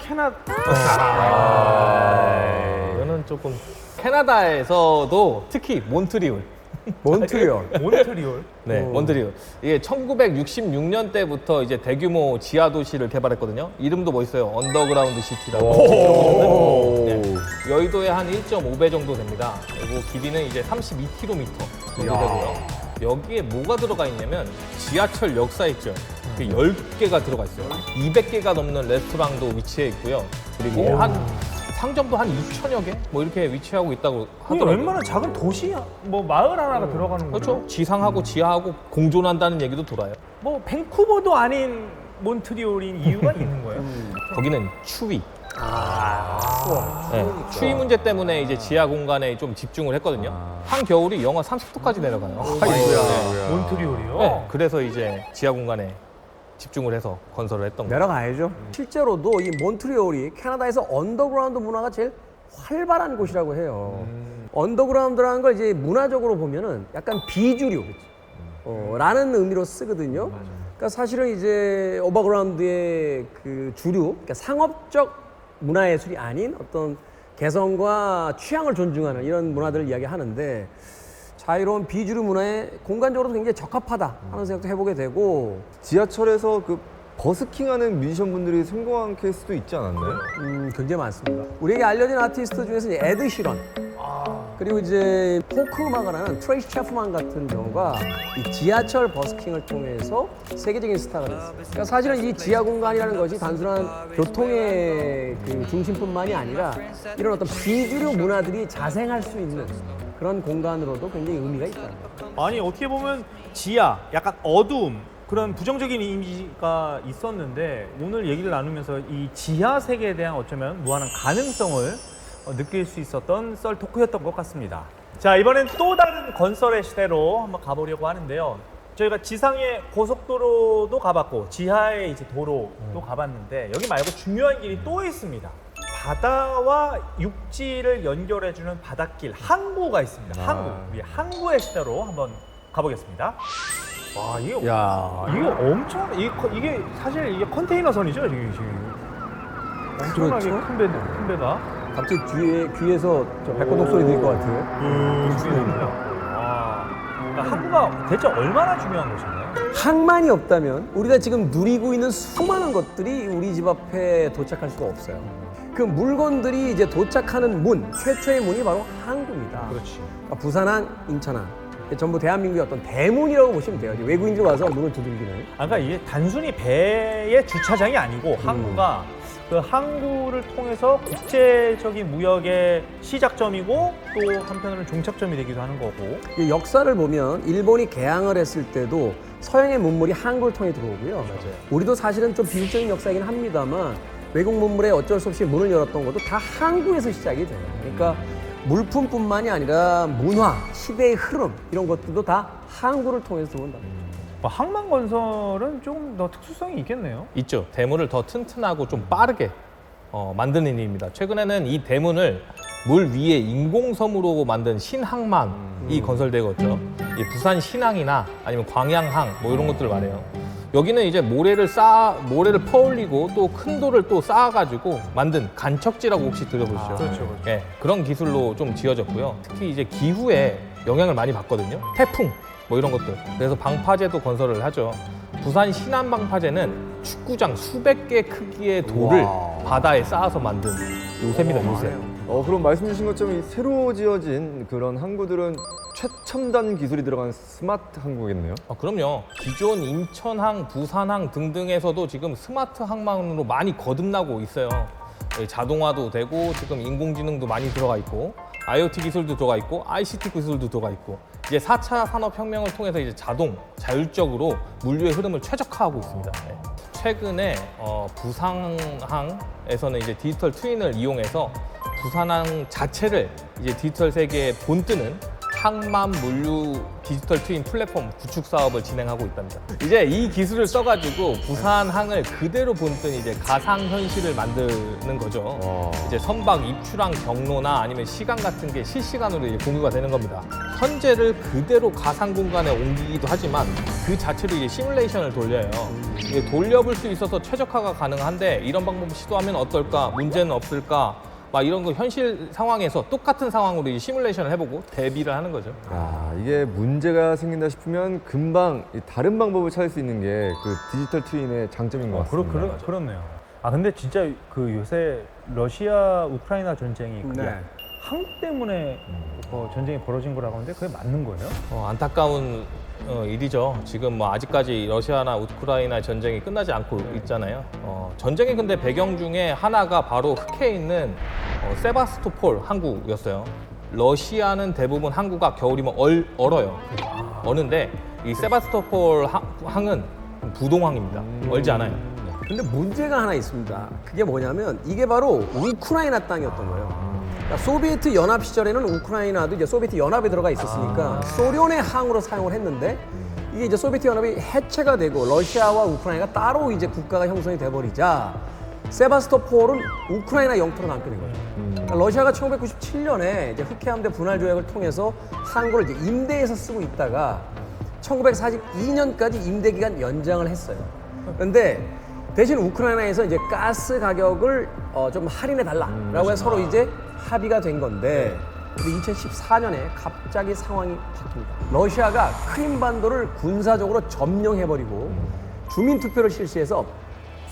이거는 조금 캐나다에서도 특히 몬트리올. 몬트리올. 몬트리올. 네, 몬트리올. 이게 1966년 때부터 이제 대규모 지하 도시를 개발했거든요. 이름도 멋있어요. 언더그라운드 시티라고. 네, 여의도의 한 1.5배 정도 됩니다. 그리고 길이는 이제 32km 정도 되고요. 여기에 뭐가 들어가 있냐면 지하철 역사 있죠. 그 10개가 들어가 있어요. 200개가 넘는 레스토랑도 위치해 있고요. 그리고 한 상점도 한 2천여 개? 뭐 이렇게 위치하고 있다고 하더라고요. 웬만한 작은 도시, 마을 하나가 들어가는 거죠. 그렇죠. 지상하고 지하하고 공존한다는 얘기도 돌아요. 밴쿠버도 아닌 몬트리올인 이유가 있는 거예요. 거기는 추위. 네, 추위 문제 때문에 이제 지하 공간에 좀 집중을 했거든요. 한겨울이 영하 30도까지 내려가요. 몬트리올이요? 네, 그래서 이제 지하 공간에 집중을 해서 건설을 했던 거예요. 내려가야죠. 실제로도 이 몬트리올이 캐나다에서 언더그라운드 문화가 제일 활발한 곳이라고 해요. 언더그라운드라는 걸 이제 문화적으로 보면은 약간 비주류 라는 의미로 쓰거든요. 그러니까 사실은 이제 오버그라운드의 그 주류, 그러니까 상업적 문화예술이 아닌 어떤 개성과 취향을 존중하는 이런 문화들을 이야기하는데 자유로운 비주류 문화에 공간적으로도 굉장히 적합하다 하는 생각도 해보게 되고 지하철에서 그 버스킹하는 뮤지션분들이 성공한 케이스도 있지 않았나요? 굉장히 많습니다. 우리에게 알려진 아티스트 중에서 이제 에드 시런 그리고 이제 포크 음악을 하는 트레이시 채프만 같은 경우가 이 지하철 버스킹을 통해서 세계적인 스타가 됐어요. 그러니까 사실은 이 지하 공간이라는 것이 단순한 교통의 그 중심뿐만이 아니라 이런 어떤 비주류 문화들이 자생할 수 있는 그런 공간으로도 굉장히 의미가 있다. 아니 어떻게 보면 지하, 약간 어두움 그런 부정적인 이미지가 있었는데 오늘 얘기를 나누면서 이 지하 세계에 대한 어쩌면 무한한 가능성을 느낄 수 있었던 썰 토크였던 것 같습니다. 자, 이번엔 또 다른 건설의 시대로 한번 가보려고 하는데요. 저희가 지상의 고속도로도 가봤고 지하의 이제 도로도 가봤는데 여기 말고 중요한 길이 또 있습니다. 바다와 육지를 연결해주는 바닷길 항구가 있습니다. 항구. 우리 항구의 시대로 한번 가보겠습니다. 와, 이게 이게 엄청 이게 사실 이게 컨테이너선이죠, 지금. 엄청나게 그렇죠. 큰 배가. 갑자기 귀에서 저 백고동 소리 들릴 것 같아요. 그러니까 항구가 대체 얼마나 중요한 곳인가요? 항만이 없다면 우리가 지금 누리고 있는 수많은 것들이 우리 집 앞에 도착할 수가 없어요. 그 물건들이 이제 도착하는 문, 최초의 문이 바로 항구입니다. 그렇지. 그러니까 부산항, 인천항. 전부 대한민국의 어떤 대문이라고 보시면 돼요. 외국인들이 와서 문을 두들기는. 그러니까 이게 단순히 배의 주차장이 아니고 항구가 그 항구를 통해서 국제적인 무역의 시작점이고 또 한편으로는 종착점이 되기도 하는 거고. 이 역사를 보면 일본이 개항을 했을 때도 서양의 문물이 항구를 통해 들어오고요. 맞아요. 우리도 사실은 좀 비극적인 역사이긴 합니다만 외국 문물에 어쩔 수 없이 문을 열었던 것도 다 항구에서 시작이 돼요. 그러니까 물품뿐만이 아니라 문화, 시대의 흐름 이런 것들도 다 항구를 통해서 들어온다. 항만 건설은 좀 더 특수성이 있겠네요. 있죠. 대문을 더 튼튼하고 좀 빠르게 만드는 일입니다. 최근에는 이 대문을 물 위에 인공섬으로 만든 신항만이 건설되고 있죠. 이 부산 신항이나 아니면 광양항 뭐 이런 것들을 말해요. 여기는 이제 모래를 퍼올리고 또 큰 돌을 또 쌓아가지고 만든 간척지라고 혹시 들어보시죠? 그렇죠. 예, 그런 기술로 좀 지어졌고요. 특히 이제 기후에 영향을 많이 받거든요. 태풍 뭐 이런 것들. 그래서 방파제도 건설을 하죠. 부산 신안 방파제는 축구장 수백 개 크기의 돌을 바다에 쌓아서 만든 요새입니다. 요새. 그럼 말씀 주신 것처럼 이 새로 지어진 그런 항구들은 최첨단 기술이 들어간 스마트 항구겠네요. 그럼요. 기존 인천항, 부산항 등등에서도 지금 스마트 항만으로 많이 거듭나고 있어요. 자동화도 되고 지금 인공지능도 많이 들어가 있고 IoT 기술도 들어가 있고 ICT 기술도 들어가 있고 이제 4차 산업혁명을 통해서 이제 자율적으로 물류의 흐름을 최적화하고 있습니다. 네. 최근에 부산항에서는 이제 디지털 트윈을 이용해서 부산항 자체를 이제 디지털 세계에 본뜨는 항만 물류 디지털 트윈 플랫폼 구축 사업을 진행하고 있답니다. 이제 이 기술을 써가지고 부산항을 그대로 본뜬 이제 가상 현실을 만드는 거죠. 이제 선박 입출항 경로나 아니면 시간 같은 게 실시간으로 이제 공유가 되는 겁니다. 현재를 그대로 가상 공간에 옮기기도 하지만 그 자체로 이제 시뮬레이션을 돌려요. 이게 돌려볼 수 있어서 최적화가 가능한데 이런 방법을 시도하면 어떨까? 문제는 없을까? 막 이런 거 현실 상황에서 똑같은 상황으로 이 시뮬레이션을 해보고 대비를 하는 거죠. 이게 문제가 생긴다 싶으면 금방 다른 방법을 찾을 수 있는 게 그 디지털 트윈의 장점인 것 같습니다. 그렇네요. 근데 진짜 그 요새 러시아 우크라이나 전쟁이 그게 한국 때문에 전쟁이 벌어진 거라고 하는데 그게 맞는 거예요? 안타까운 일이죠. 지금 뭐 아직까지 러시아나 우크라이나 전쟁이 끝나지 않고 있잖아요. 전쟁의 근데 배경 중에 하나가 바로 흑해에 있는 세바스토폴 항구였어요. 러시아는 대부분 항구가 겨울이면 얼어요. 어는데 이 세바스토폴 항은 부동항입니다. 얼지 않아요. 근데 문제가 하나 있습니다. 그게 뭐냐면 이게 바로 우크라이나 땅이었던 거예요. 그러니까 소비에트 연합 시절에는 우크라이나도 이제 소비에트 연합에 들어가 있었으니까 소련의 항으로 사용을 했는데 이게 이제 소비에트 연합이 해체가 되고 러시아와 우크라이나가 따로 이제 국가가 형성이 돼버리자 세바스토폴은 우크라이나 영토로 남게 된 거예요. 그러니까 러시아가 1997년에 이제 흑해함대 분할 조약을 통해서 항구를 이제 임대해서 쓰고 있다가 1942년까지 임대 기간 연장을 했어요. 그런데 대신 우크라이나에서 이제 가스 가격을 좀 할인해 달라라고 해서 서로 이제 합의가 된 건데 근데 2014년에 갑자기 상황이 바뀝니다. 러시아가 크림반도를 군사적으로 점령해버리고 주민투표를 실시해서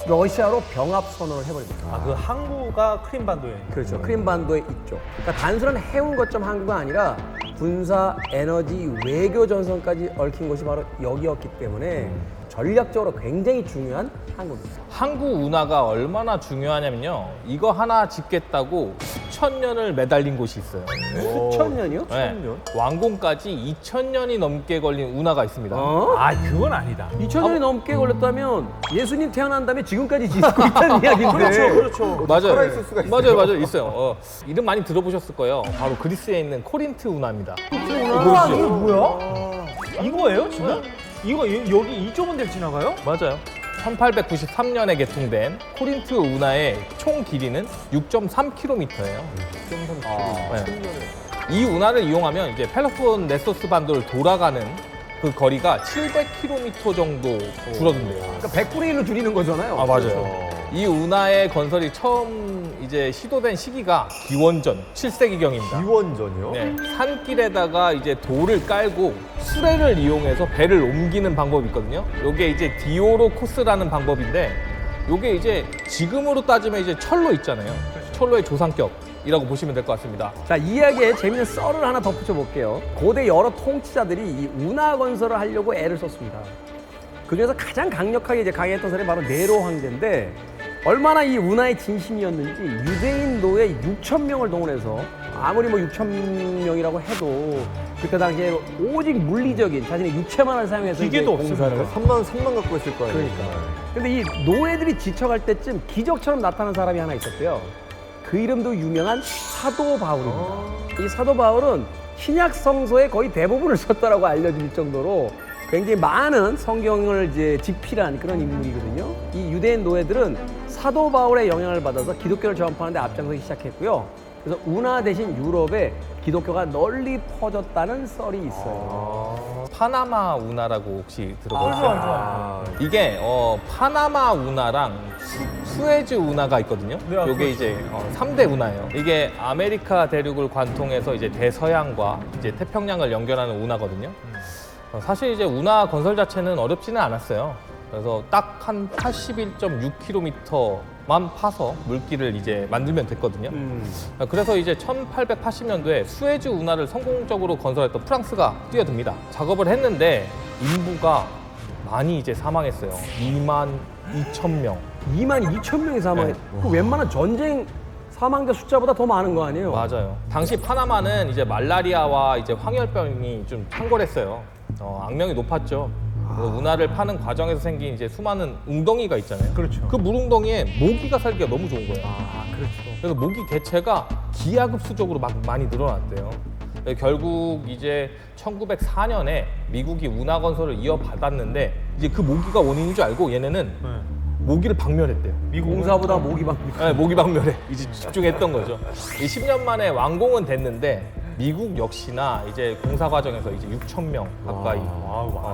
러시아로 병합 선언을 해버립니다. 아, 그 항구가 크림반도에 있는. 그렇죠. 크림반도에 있죠. 그러니까 단순한 해운 거점 항구가 아니라 군사, 에너지, 외교 전선까지 얽힌 곳이 바로 여기였기 때문에 전략적으로 굉장히 중요한 항구입니다. 항구 운하가 얼마나 중요하냐면요. 이거 하나 짓겠다고 수천 년을 매달린 곳이 있어요. 수천 년이요? 네. 완공까지 2000년이 넘게 걸린 운하가 있습니다. 어? 아, 그건 아니다. 2000년이 넘게 걸렸다면 예수님 태어난 다음에 지금까지 짓고 있다는 이야기인데. 그렇죠. 맞아요. 살아있을 수가 있어요. 맞아요, 있어요. 이름 많이 들어보셨을 거예요. 바로 그리스에 있는 코린트 운하입니다. 우와, 이게 뭐야? 이거예요, 지금? 이거 여기 이 좁은 데를 지나가요? 맞아요. 1893년에 개통된 코린트 운하의 총 길이는 6.3km예요. 이 운하를 이용하면 이제 펠로폰네소스 반도를 돌아가는 그 거리가 700km 정도 줄어든대요. 그러니까 100분의 1로 줄이는 거잖아요. 아, 맞아요. 이 운하의 건설이 처음 이제 시도된 시기가 기원전 7세기경입니다. 이원전이요? 네, 산길에다가 이제 돌을 깔고 수레를 이용해서 배를 옮기는 방법이 있거든요. 요게 이제 디오로 코스라는 방법인데, 요게 이제 지금으로 따지면 이제 철로 있잖아요. 철로의 조상격이라고 보시면 될 것 같습니다. 자, 이 이야기에 재밌는 썰을 하나 덧붙여 볼게요. 고대 여러 통치자들이 이 운하 건설을 하려고 애를 썼습니다. 그 중에서 가장 강력하게 이제 강했던 사람이 바로 네로 황제인데, 얼마나 이 운하의 진심이었는지 유대인 노예 6,000명을 동원해서, 아무리 뭐 6,000명이라고 해도 그때 당시에 오직 물리적인 자신의 육체만을 사용해서 기계도 이제 공사를. 3만 갖고 있을 거예요. 그러니까. 근데 이 노예들이 지쳐갈 때쯤 기적처럼 나타난 사람이 하나 있었대요. 그 이름도 유명한 사도 바울입니다. 이 사도 바울은 신약 성서의 거의 대부분을 썼다라고 알려질 정도로 굉장히 많은 성경을 이제 집필한 그런 인물이거든요. 이 유대인 노예들은 사도 바울의 영향을 받아서 기독교를 전파하는 데 앞장서기 시작했고요. 그래서 운하 대신 유럽에 기독교가 널리 퍼졌다는 썰이 있어요. 파나마 운하라고 혹시 들어보셨어요? 알죠. 이게 파나마 운하랑 수에즈 운하가 있거든요. 네, 요게 그렇죠. 이제 3대 운하예요. 이게 아메리카 대륙을 관통해서 이제 대서양과 이제 태평양을 연결하는 운하거든요. 사실 이제 운하 건설 자체는 어렵지는 않았어요. 그래서 딱 한 81.6km만 파서 물길을 이제 만들면 됐거든요. 그래서 이제 1880년도에 수에즈 운하를 성공적으로 건설했던 프랑스가 뛰어듭니다. 작업을 했는데 인부가 많이 이제 사망했어요. 22,000명. 22,000명이 사망했고 그 웬만한 전쟁 사망자 숫자보다 더 많은 거 아니에요? 맞아요. 당시 파나마는 이제 말라리아와 이제 황열병이 좀 창궐했어요. 악명이 높았죠. 그래서 운하를 파는 과정에서 생긴 이제 수많은 웅덩이가 있잖아요. 그렇죠. 그 물웅덩이에 모기가 살기가 너무 좋은 거예요. 아, 그렇죠. 그래서 모기 개체가 기하급수적으로 막 많이 늘어났대요. 결국 이제 1904년에 미국이 운하 건설을 이어받았는데 이제 그 모기가 원인인 줄 알고 얘네는 네. 모기를 박멸했대요. 미국 공사보다 모기 방. 네, 모기 박멸에 이제 집중했던 거죠. 이 10년 만에 완공은 됐는데 미국 역시나 이제 공사 과정에서 이제 6,000명 가까이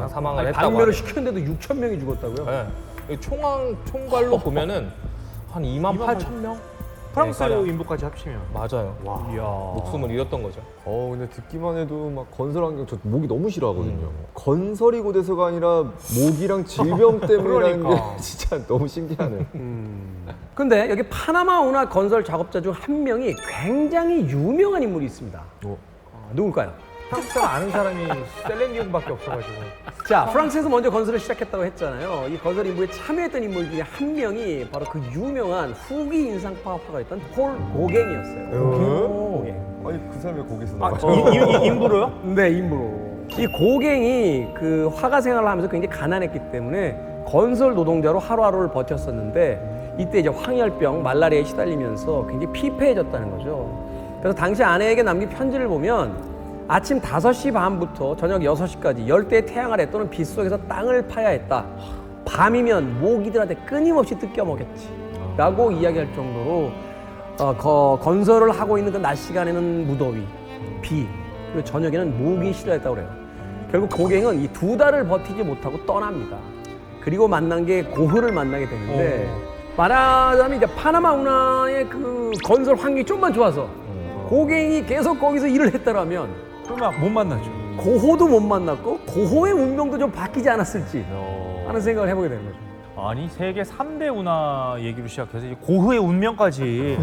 사망을 했다고. 방멸을 하네요. 시켰는데도 6,000명이 죽었다고요? 네. 이 총괄로 보면은 한 28,000명? 프랑스 네, 가량. 인부까지 합치면. 맞아요. 이야. 목숨을 잃었던 거죠. 근데 듣기만 해도 막 건설 환경, 저 모기 너무 싫어하거든요. 건설이 고돼서가 아니라 모기랑 질병 때문이라는 그러니까. 게 진짜 너무 신기하네. 근데 여기 파나마 운하 건설 작업자 중 한 명이 굉장히 유명한 인물이 있습니다. 누굴까요? 프랑스가 아는 사람이 셀렌디움밖에 없어가지고. 자, 프랑스에서 먼저 건설을 시작했다고 했잖아요. 이 건설 인부에 참여했던 인물 중에 한 명이 바로 그 유명한 후기 인상파업가였던 폴 고갱이었어요. 고갱. 아니 그 사람이 거기서 아, 나와요. 인부로요? 네, 인부로. 이 고갱이 그 화가 생활을 하면서 굉장히 가난했기 때문에 건설 노동자로 하루하루를 버텼었는데 이때 이제 황열병, 말라리아에 시달리면서 굉장히 피폐해졌다는 거죠. 그래서 당시 아내에게 남긴 편지를 보면 아침 5시 반부터 저녁 6시까지 열대의 태양 아래 또는 빗속에서 땅을 파야 했다. 밤이면 모기들한테 끊임없이 뜯겨 먹였지. 라고 이야기할 정도로 건설을 하고 있는 그 낮 시간에는 무더위, 비, 그리고 저녁에는 모기 시달렸다고 그래요. 결국 고갱은 이 2달을 버티지 못하고 떠납니다. 그리고 만난 게 고흐를 만나게 되는데 말하자면 이제 파나마 운하의 그 건설 환경이 좀만 좋아서 고갱이 계속 거기서 일을 했다라면 그러면 못 만나죠. 고호도 못 만났고 고호의 운명도 좀 바뀌지 않았을지 하는 생각을 해보게 되는 거죠. 아니 세계 3대 운하 얘기로 시작해서 이제 고흐의 운명까지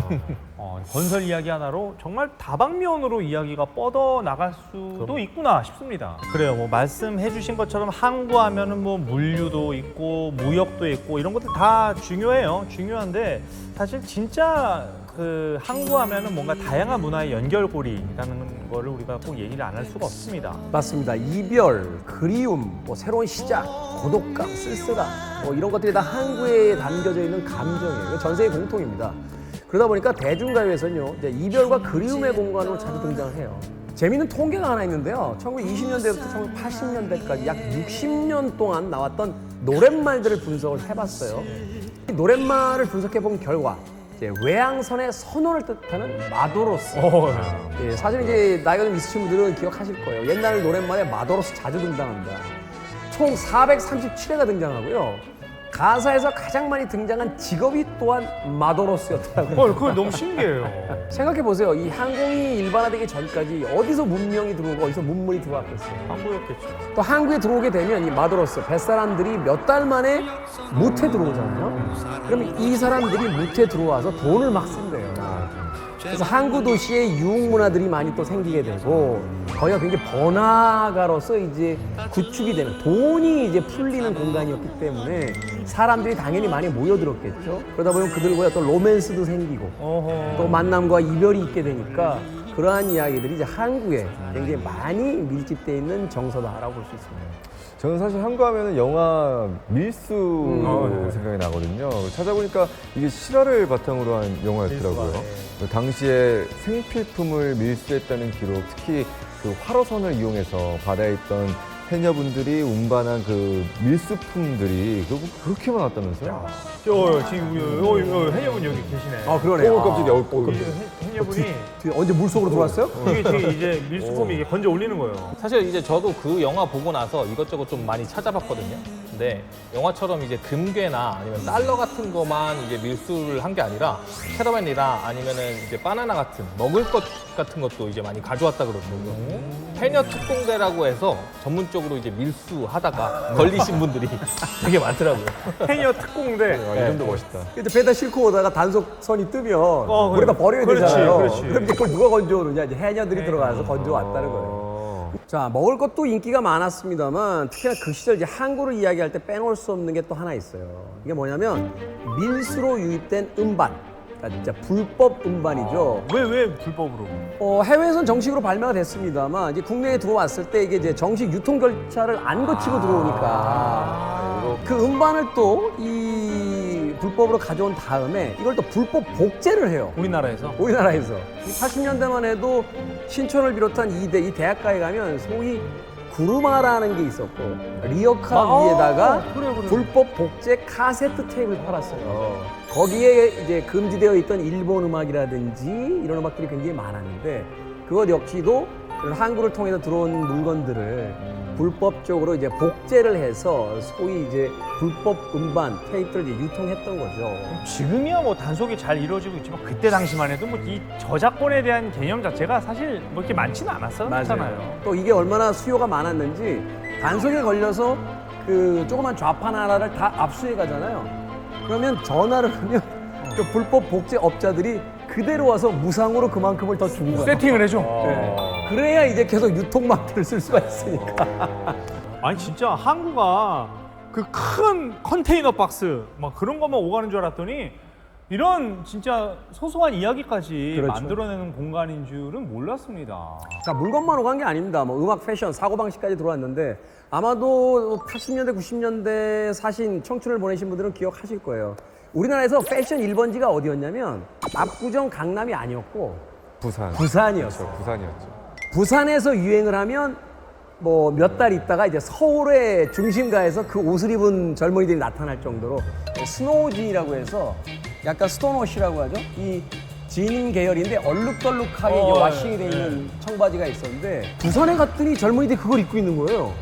건설 이야기 하나로 정말 다방면으로 이야기가 뻗어 나갈 수도 있구나 싶습니다. 그래요. 뭐 말씀해 주신 것처럼 항구하면은 뭐 물류도 있고 무역도 있고 이런 것들 다 중요해요. 중요한데 사실 진짜 그 항구하면은 뭔가 다양한 문화의 연결고리라는 거를 우리가 꼭 얘기를 안 할 수가 없습니다. 맞습니다. 이별, 그리움, 뭐 새로운 시작, 고독감, 쓸쓸함 뭐 이런 것들이 다 항구에 담겨져 있는 감정이에요. 전 세계 공통입니다. 그러다 보니까 대중가요에서는요, 이제 이별과 그리움의 공간으로 자주 등장을 해요. 재미있는 통계가 하나 있는데요. 1920년대부터 1980년대까지 약 60년 동안 나왔던 노랫말들을 분석을 해봤어요. 이 노랫말을 분석해본 결과 외항선의 선원을 뜻하는 마도로스. 예, 사실 이제 나이가 좀 있으신 분들은 기억하실 거예요. 옛날 노랫말에 마도로스 자주 등장합니다. 총 437회가 등장하고요. 가사에서 가장 많이 등장한 직업이 또한 마도로스였더라고요. 그거 너무 신기해요. 생각해 보세요. 이 항공이 일반화되기 전까지 어디서 문명이 들어오고 어디서 문물이 들어왔겠어요. 항구였겠죠. 또 항구에 들어오게 되면 이 마도로스 뱃사람들이 몇 달 만에 무태 들어오잖아요. 그러면 이 사람들이 무태 들어와서 돈을 막 쓴대요. 그래서 항구 도시에 유흥 문화들이 많이 또 생기게 되고 거기가 굉장히 번화가로서 이제 구축이 되는 돈이 이제 풀리는 공간이었기 때문에 사람들이 당연히 많이 모여들었겠죠. 그러다 보면 그들과의 어떤 로맨스도 생기고 또 만남과 이별이 있게 되니까 그러한 이야기들이 이제 항구에 굉장히 많이 밀집되어 있는 정서다라고 볼 수 있습니다. 저는 사실 항구하면은 영화 밀수 생각이 나거든요. 찾아보니까 이게 실화를 바탕으로 한 영화였더라고요. 그 당시에 생필품을 밀수했다는 기록, 특히 그 활어선을 이용해서 바다에 있던 해녀분들이 운반한 그 밀수품들이 그렇게 많았다면서요? 지금 해녀분 여기 계시네. 아 그러네요. 깜짝이야. 해녀분이 언제 물속으로 들어왔어요? 이게 지금 이제 밀수품이 이게 건져 올리는 거예요. 사실 이제 저도 그 영화 보고 나서 이것저것 좀 많이 찾아봤거든요. 근데 영화처럼 이제 금괴나 아니면 달러 같은 거만 이제 밀수를 한 게 아니라 캐러멜이나 아니면은 이제 바나나 같은 먹을 것 같은 것도 이제 많이 가져왔다 그러거든요. 해녀 특공대라고 해서 전문적으로 이제 밀수하다가 걸리신 분들이 되게 많더라고요. 해녀 특공대. 이름도 멋있다. 근데 배다 싣고 오다가 단속선이 뜨면 우리가 버려야 그렇지, 되잖아요. 그렇지. 그럼 이제 그걸 누가 건져오느냐? 이제 해녀들이 들어가서 건져왔다는 거예요. 자, 먹을 것도 인기가 많았습니다만 특히나 그 시절 이제 항구를 이야기할 때 빼놓을 수 없는 게 또 하나 있어요. 이게 뭐냐면 밀수로 유입된 음반. 그러니까 진짜 불법 음반이죠. 왜 불법으로? 해외에서는 정식으로 발매가 됐습니다만 이제 국내에 들어왔을 때 이게 이제 정식 유통 절차를 안 거치고 들어오니까 그 음반을 또 이 불법으로 가져온 다음에 이걸 또 불법 복제를 해요. 우리나라에서? 우리나라에서. 80년대만 해도 신촌을 비롯한 이 대학가에 가면 소위 구루마라는 게 있었고 리어카 위에다가 불법 복제 카세트 테이프를 팔았어요. 거기에 이제 금지되어 있던 일본 음악이라든지 이런 음악들이 굉장히 많았는데 그것 역시도 그런 항구를 통해서 들어온 물건들을 불법적으로 이제 복제를 해서 소위 이제 불법 음반 테이프를 이제 유통했던 거죠. 지금이야 뭐 단속이 잘 이루어지고 있지만 그때 당시만 해도 뭐 이 저작권에 대한 개념 자체가 사실 뭐 이렇게 많지는 않았었잖아요. 또 이게 얼마나 수요가 많았는지 단속에 걸려서 그 조그만 좌판 하나를 다 압수해 가잖아요. 그러면 전화를 하면 그 불법 복제 업자들이 그대로 와서 무상으로 그만큼을 더 주는 거예요. 세팅을 해줘. 네. 그래야 이제 계속 유통망들을 쓸 수가 있으니까. 아니 진짜 항구가 그 큰 컨테이너 박스 막 그런 것만 오가는 줄 알았더니 이런 진짜 소소한 이야기까지 그렇죠. 만들어내는 공간인 줄은 몰랐습니다. 자, 물건만 오간 게 아닙니다. 뭐 음악, 패션, 사고방식까지 들어왔는데 아마도 80년대, 90년대 사신 청춘을 보내신 분들은 기억하실 거예요. 우리나라에서 패션 1번지가 어디였냐면 압구정, 강남이 아니었고 부산이었어요. 부산이었죠. 부산에서 유행을 하면 뭐 몇 달 있다가 이제 서울의 중심가에서 그 옷을 입은 젊은이들이 나타날 정도로 스노우진이라고 해서 약간 스톤워시라고 하죠. 이 진 계열인데 얼룩덜룩하게 이제 와싱이 돼 있는 청바지가 있었는데 부산에 갔더니 젊은이들이 그걸 입고 있는 거예요.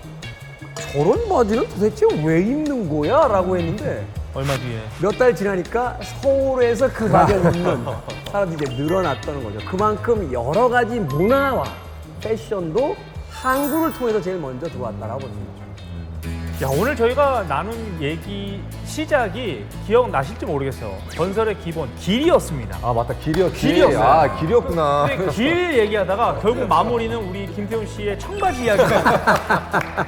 저런 바지는 도대체 왜 입는 거야? 라고 했는데 얼마 뒤에. 몇 달 지나니까 서울에서 그 가게 웃는 사람들이 이제 늘어났다는 거죠. 그만큼 여러 가지 문화와 패션도 한국을 통해서 제일 먼저 들어왔다라고 보는 거죠. 야, 오늘 저희가 나눈 얘기 시작이 기억나실지 모르겠어요. 건설의 기본 길이었습니다. 아 맞다 길이었지. 길이었어요. 아 길이었구나. 근데 길 얘기하다가 결국 마무리는 우리 김태훈 씨의 청바지 이야기가.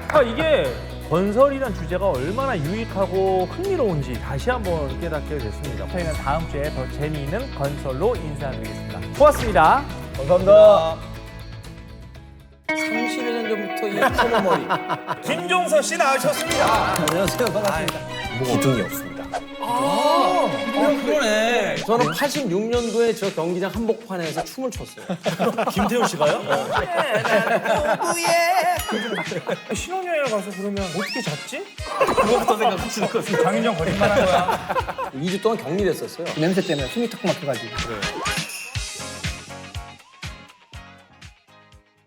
그러니까 이게 건설이란 주제가 얼마나 유익하고 흥미로운지 다시 한번 깨닫게 됐습니다. 저희는 다음 주에 더 재미있는 건설로 인사드리겠습니다. 고맙습니다. 감사합니다. 30여 년 전부터 이 검은 머리. 김종서 씨 나오셨습니다. 안녕하세요. 반갑습니다. 기둥이 없습니다. 그러네. 저는 86년도에 저 경기장 한복판에서 춤을 췄어요. 김태훈 씨가요? 신혼여행 가서 그러면 어떻게 잤지? 그거부터 생각하시는 거죠. 장윤정 거짓말한 거야. 2주 동안 격리됐었어요. 냄새 때문에 숨이 턱 막혀가지고.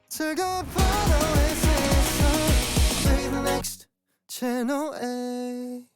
즐거운 파도의 세상 Play the next channel A